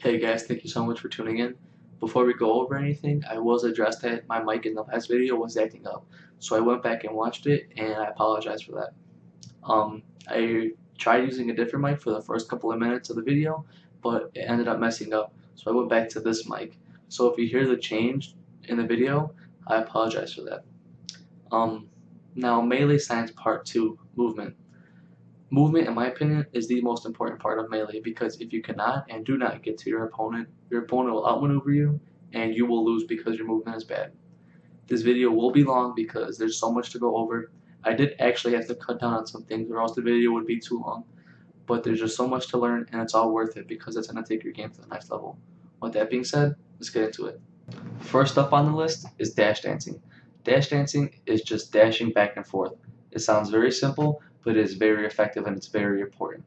Hey guys, thank you so much for tuning in. Before we go over anything, I was addressed that my mic in the last video was acting up. So I went back and watched it and I apologize for that. I tried using a different mic for the first couple of minutes of the video, but it ended up messing up. So I went back to this mic. So if you hear the change in the video, I apologize for that. Um, Now Melee Science Part 2, Movement. Movement, in my opinion, is the most important part of Melee because if you cannot and do not get to your opponent will outmaneuver you and you will lose because your movement is bad. This video will be long because there's so much to go over. I did actually have to cut down on some things or else the video would be too long, but there's just so much to learn and it's all worth it because it's going to take your game to the next level. With that being said, let's get into it. First up on the list is dash dancing. Dash dancing is just dashing back and forth. It sounds very simple, but it is very effective and it's very important.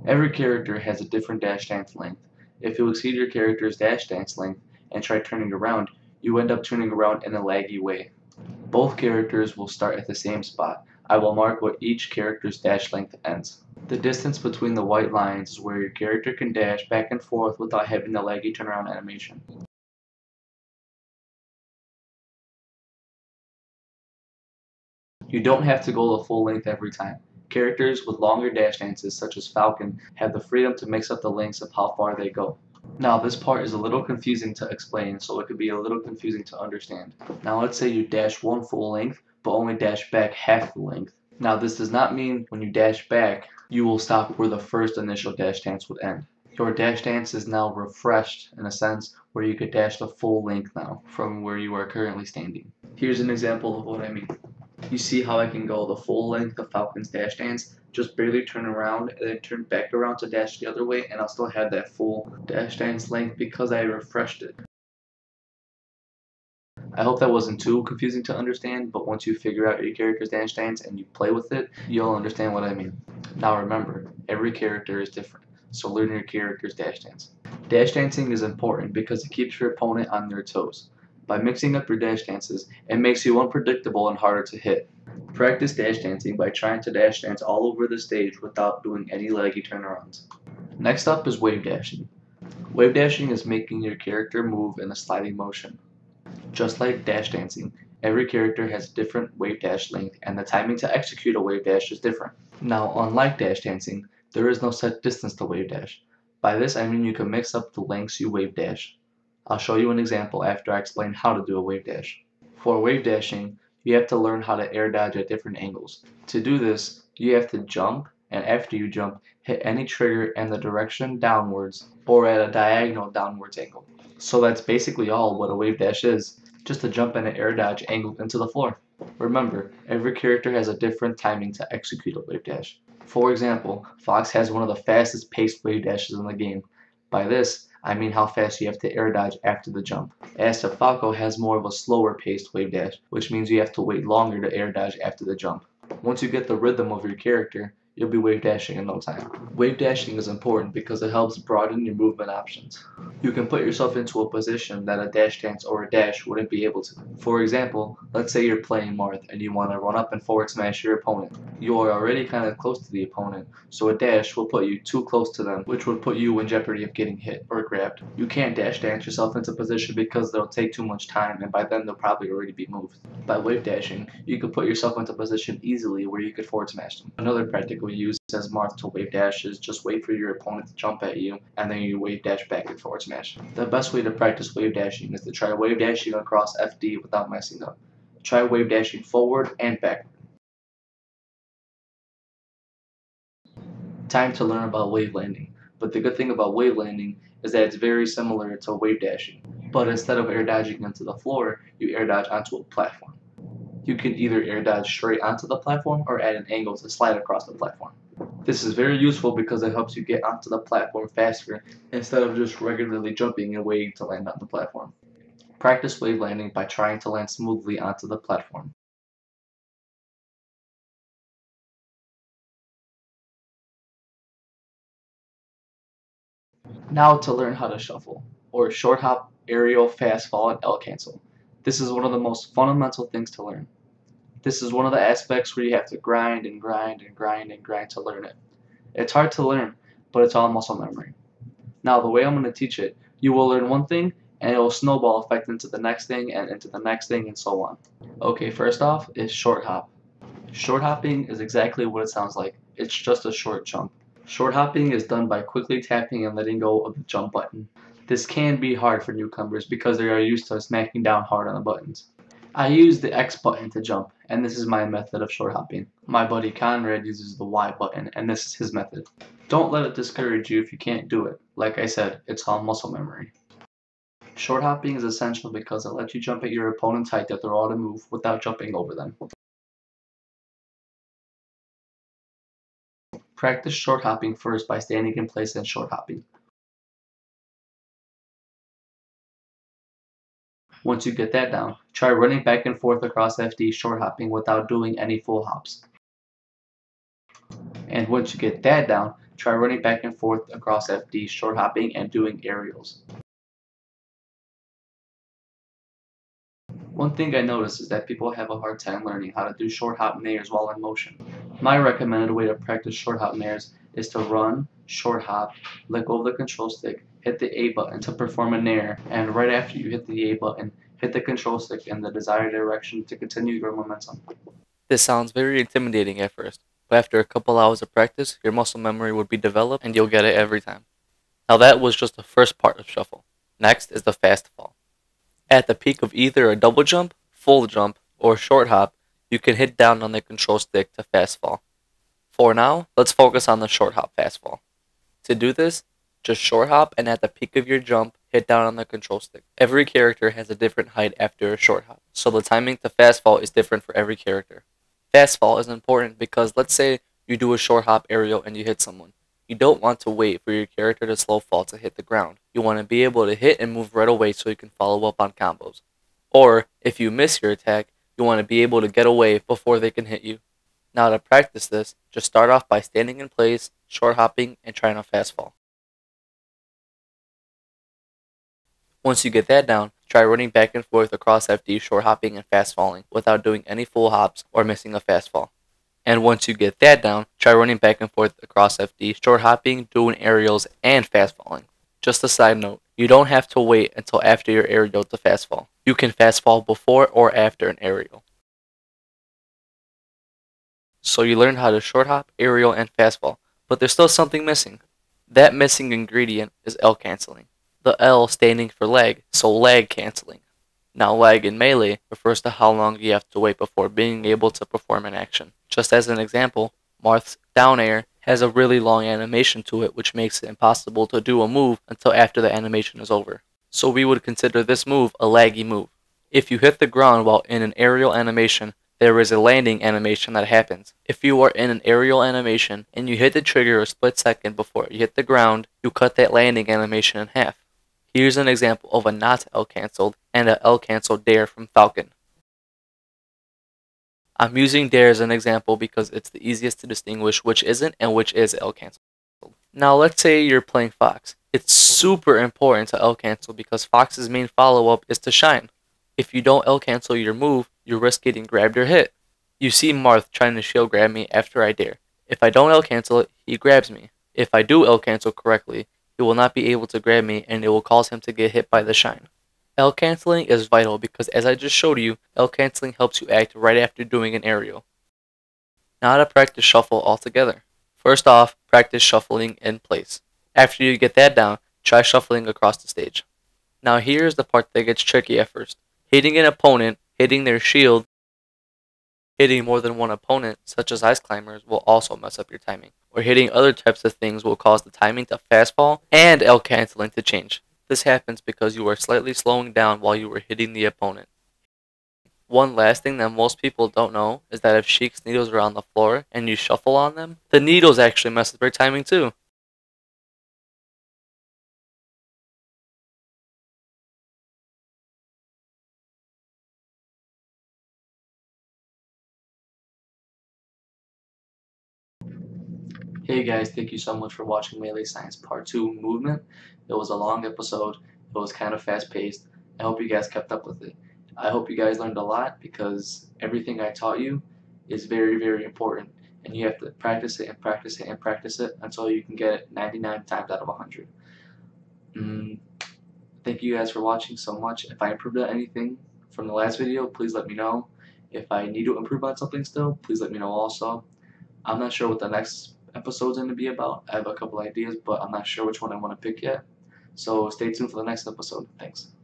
Every character has a different dash dance length. If you exceed your character's dash dance length and try turning around, you end up turning around in a laggy way. Both characters will start at the same spot. I will mark where each character's dash length ends. The distance between the white lines is where your character can dash back and forth without having the laggy turnaround animation. You don't have to go the full length every time. Characters with longer dash dances, such as Falcon, have the freedom to mix up the lengths of how far they go. Now, this part is a little confusing to explain, so it could be a little confusing to understand. Now, let's say you dash one full length, but only dash back half the length. Now, this does not mean when you dash back, you will stop where the first initial dash dance would end. Your dash dance is now refreshed in a sense where you could dash the full length now from where you are currently standing. Here's an example of what I mean. You see how I can go the full length of Falcon's dash dance, just barely turn around and then turn back around to dash the other way and I'll still have that full dash dance length because I refreshed it. I hope that wasn't too confusing to understand, but once you figure out your character's dash dance and you play with it, you'll understand what I mean. Now remember, every character is different, so learn your character's dash dance. Dash dancing is important because it keeps your opponent on their toes. By mixing up your dash dances, it makes you unpredictable and harder to hit. Practice dash dancing by trying to dash dance all over the stage without doing any laggy turnarounds. Next up is wave dashing. Wave dashing is making your character move in a sliding motion. Just like dash dancing, every character has a different wave dash length and the timing to execute a wave dash is different. Now, unlike dash dancing, there is no set distance to wave dash. By this I mean you can mix up the lengths you wave dash. I'll show you an example after I explain how to do a wave dash. For wave dashing, you have to learn how to air dodge at different angles. To do this, you have to jump, and after you jump, hit any trigger in the direction downwards or at a diagonal downwards angle. So that's basically all what a wave dash is, just a jump and an air dodge angled into the floor. Remember, every character has a different timing to execute a wave dash. For example, Fox has one of the fastest paced wave dashes in the game. By this, I mean how fast you have to air dodge after the jump. As to Falco has more of a slower paced wave dash, which means you have to wait longer to air dodge after the jump. Once you get the rhythm of your character, you'll be wave dashing in no time. Wave dashing is important because it helps broaden your movement options. You can put yourself into a position that a dash dance or a dash wouldn't be able to. For example, let's say you're playing Marth and you want to run up and forward smash your opponent. You are already kind of close to the opponent, so a dash will put you too close to them, which would put you in jeopardy of getting hit or grabbed. You can't dash dance yourself into position because they'll take too much time and by then they'll probably already be moved. By wave dashing, you could put yourself into position easily where you could forward smash them. Another practical use as Marth to wave dash is just wait for your opponent to jump at you and then you wave dash back and forward smash. The best way to practice wave dashing is to try wave dashing across FD without messing up. Try wave dashing forward and backward. Time to learn about wave landing, but the good thing about wave landing is that it's very similar to wave dashing, but instead of air dodging into the floor, you air dodge onto a platform. You can either air dodge straight onto the platform or at an angle to slide across the platform. This is very useful because it helps you get onto the platform faster instead of just regularly jumping and waiting to land on the platform. Practice wave landing by trying to land smoothly onto the platform. Now to learn how to shuffle, or short hop, aerial, fast fall, and L cancel. This is one of the most fundamental things to learn. This is one of the aspects where you have to grind and grind and grind and grind to learn it. It's hard to learn, but it's all muscle memory. Now the way I'm going to teach it, you will learn one thing and it will snowball effect into the next thing and into the next thing and so on. Okay, first off is short hop. Short hopping is exactly what it sounds like. It's just a short jump. Short hopping is done by quickly tapping and letting go of the jump button. This can be hard for newcomers because they are used to smacking down hard on the buttons. I use the X button to jump, and this is my method of short hopping. My buddy Conrad uses the Y button, and this is his method. Don't let it discourage you if you can't do it. Like I said, it's all muscle memory. Short hopping is essential because it lets you jump at your opponent's height that they're all to move without jumping over them. Practice short hopping first by standing in place and short hopping. Once you get that down, try running back and forth across FD short hopping without doing any full hops. And once you get that down, try running back and forth across FD short hopping and doing aerials. One thing I noticed is that people have a hard time learning how to do short hop nairs while in motion. My recommended way to practice short hop nairs is to run, short hop, let go of the control stick, hit the A button to perform a nair, and right after you hit the A button, hit the control stick in the desired direction to continue your momentum. This sounds very intimidating at first, but after a couple hours of practice, your muscle memory would be developed and you'll get it every time. Now that was just the first part of shuffle. Next is the fast fall. At the peak of either a double jump, full jump, or short hop, you can hit down on the control stick to fast fall. For now, let's focus on the short hop fast fall. To do this, just short hop and at the peak of your jump, hit down on the control stick. Every character has a different height after a short hop, so the timing to fast fall is different for every character. Fast fall is important because let's say you do a short hop aerial and you hit someone. You don't want to wait for your character to slow fall to hit the ground. You want to be able to hit and move right away so you can follow up on combos. Or, if you miss your attack, you want to be able to get away before they can hit you. Now to practice this, just start off by standing in place, short hopping, and trying to fast fall. Once you get that down, try running back and forth across FD short hopping and fast falling without doing any full hops or missing a fast fall. And once you get that down, try running back and forth across FD, short hopping, doing aerials, and fast falling. Just a side note, you don't have to wait until after your aerial to fast fall. You can fast fall before or after an aerial. So you learned how to short hop, aerial, and fast fall, but there's still something missing. That missing ingredient is L canceling. The L standing for lag, so lag canceling. Now lag in Melee refers to how long you have to wait before being able to perform an action. Just as an example, Marth's down air has a really long animation to it which makes it impossible to do a move until after the animation is over. So we would consider this move a laggy move. If you hit the ground while in an aerial animation, there is a landing animation that happens. If you are in an aerial animation and you hit the trigger a split second before you hit the ground, you cut that landing animation in half. Here's an example of a not L cancelled and a L cancelled dare from Falcon. I'm using dare as an example because it's the easiest to distinguish which isn't and which is L cancelled. Now let's say you're playing Fox. It's super important to L cancel because Fox's main follow-up is to shine. If you don't L cancel your move, you risk getting grabbed or hit. You see Marth trying to shield grab me after I dare. If I don't L cancel it, he grabs me. If I do L cancel correctly, he will not be able to grab me and it will cause him to get hit by the shine. L canceling is vital because as I just showed you, L canceling helps you act right after doing an aerial. Now to practice shuffle altogether. First off, practice shuffling in place. After you get that down, try shuffling across the stage. Now here's the part that gets tricky at first. Hitting an opponent, hitting their shield, hitting more than one opponent, such as ice climbers, will also mess up your timing. Or hitting other types of things will cause the timing to fast fall and L canceling to change. This happens because you are slightly slowing down while you are hitting the opponent. One last thing that most people don't know is that if Sheik's needles are on the floor and you shuffle on them, the needles actually mess up your timing too. Hey guys, thank you so much for watching Melee Science Part 2 Movement. It was a long episode, it was kind of fast paced. I hope you guys kept up with it. I hope you guys learned a lot because everything I taught you is very, very important. And you have to practice it and practice it and practice it until you can get it 99 times out of 100. Thank you guys for watching so much. If I improved on anything from the last video, please let me know. If I need to improve on something still, please let me know also. I'm not sure what the next episode's going to be about. I have a couple ideas, but I'm not sure which one I want to pick yet. So stay tuned for the next episode. Thanks.